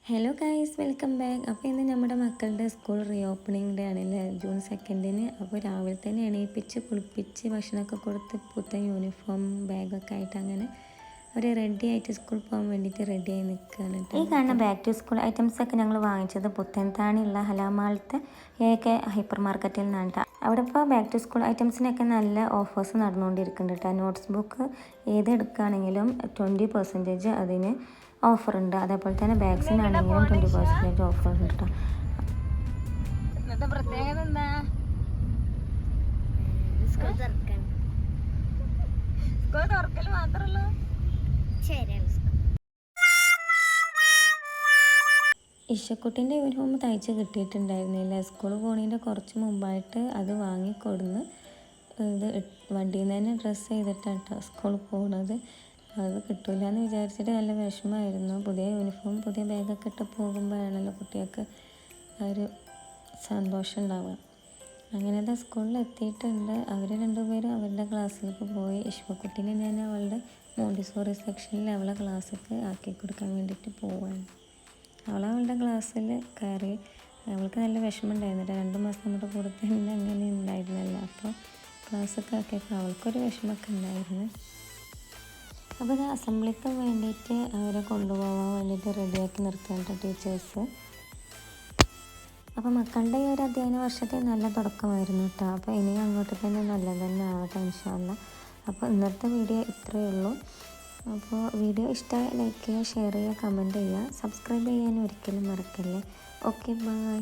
Hello guys, welcome back. അപ്പോൾ ഇന്ന് നമ്മുടെ മക്കളുടെ സ്കൂൾ റീ ഓപ്പണിംഗ് ഡേ ആണല്ലേ, ജൂൺ 2. അപ്പോൾ രാവിലെ തന്നെ എണീപ്പിച്ച് കുളിപ്പിച്ച് ഭക്ഷണമൊക്കെ കൊടുത്ത് പുത്തൻ യൂണിഫോം ബാഗൊക്കെ ആയിട്ട് അങ്ങനെ അവർ റെഡി ആയിട്ട് സ്കൂളിൽ പോകാൻ വേണ്ടിയിട്ട് റെഡിയായി നിൽക്കുകയാണ്. ഈ കാണുന്ന ബാക്ക് ടു സ്കൂൾ ഐറ്റംസൊക്കെ ഞങ്ങൾ വാങ്ങിച്ചത് പുത്തൻതാണിയുള്ള ഹലാമാളത്തെ AK ഹൈപ്പർ മാർക്കറ്റിൽ നിന്നാണ്. അവിടെ ഇപ്പോൾ ബാക്ക് ടു സ്കൂൾ ഐറ്റംസിനൊക്കെ നല്ല ഓഫേഴ്സ് നടന്നുകൊണ്ടിരിക്കുന്നുണ്ട് കേട്ടോ. നോട്ട്സ് ബുക്ക് ഏത് എടുക്കുകയാണെങ്കിലും 20% അതിന് ഓഫറുണ്ട്. അതേപോലെ തന്നെ ബാഗ്സിനാണെങ്കിലും 20% ഓഫറുണ്ട് കേട്ടോ. ഇന്നത്തെ പ്രത്യേകത എന്താ? സ്കൂൾ തുറക്കൽ മാത്രമല്ലോ. ഇഷക്കുട്ടിൻ്റെ യൂണിഫോം തയ്ച്ച് കിട്ടിയിട്ടുണ്ടായിരുന്നില്ല. സ്കൂൾ പോണതിൻ്റെ കുറച്ച് മുമ്പായിട്ട് അത് വാങ്ങിക്കൊടുന്ന് ഇത് വണ്ടിയിൽ നിന്ന് തന്നെ ഡ്രസ്സ് ചെയ്തിട്ടാണ് കേട്ടോ സ്കൂളിൽ പോകുന്നത്. അത് കിട്ടില്ല എന്ന് വിചാരിച്ചിട്ട് നല്ല വിഷമമായിരുന്നു. പുതിയ യൂണിഫോം പുതിയ ബാഗൊക്കെ ഇട്ട് പോകുമ്പോഴാണല്ലോ കുട്ടികൾക്ക് ഒരു സന്തോഷം ഉണ്ടാവുക. അങ്ങനത്തെ സ്കൂളിൽ എത്തിയിട്ടുണ്ട്. അവർ രണ്ടുപേരും അവരുടെ ക്ലാസ്സിലേക്ക് പോയി. ഇഷ്മക്കുട്ടീനെ ഞാൻ അവളുടെ മോണ്ടിസോറി സെക്ഷനിൽ അവളെ ക്ലാസ്സിലേക്ക് ആക്കി കൊടുക്കാൻ വേണ്ടിയിട്ട് പോവാണ്. അവളുടെ ക്ലാസ്സിൽ കയറി. അവൾക്ക് നല്ല വിഷമം ഉണ്ടായിരുന്നില്ല. 2 മാസം നമ്മുടെ കൂടെ തന്നെ അങ്ങനെ ഉണ്ടായിരുന്നല്ലോ. അപ്പോൾ ക്ലാസ്സൊക്കെ ആക്കിയപ്പോൾ അവൾക്കൊരു വിഷമമൊക്കെ ഉണ്ടായിരുന്നു. അപ്പോൾ ഇത് അസംബ്ലിക്ക് വേണ്ടിയിട്ട് അവരെ കൊണ്ടുപോകാൻ വേണ്ടിയിട്ട് റെഡിയാക്കി നിർത്തുന്നുണ്ട് ടീച്ചേഴ്സ്. അപ്പോൾ മക്കളുടെ ഈ ഒരു അധ്യയന വർഷത്തെ നല്ല തുടക്കമായിരുന്നു കേട്ടോ. അപ്പോൾ ഇനി അങ്ങോട്ട് തന്നെ നല്ലത് തന്നെ ആവട്ടെ ഇൻഷാ അല്ലാഹ്. അപ്പോൾ ഇന്നത്തെ വീഡിയോ ഇത്രയേ ഉള്ളൂ. അപ്പോൾ വീഡിയോ ഇഷ്ടമായി ലൈക്ക് ചെയ്യുക, ഷെയർ ചെയ്യുക, കമൻറ്റ് ചെയ്യുക, സബ്സ്ക്രൈബ് ചെയ്യാൻ ഒരിക്കലും മറക്കല്ലേ. Okay, by.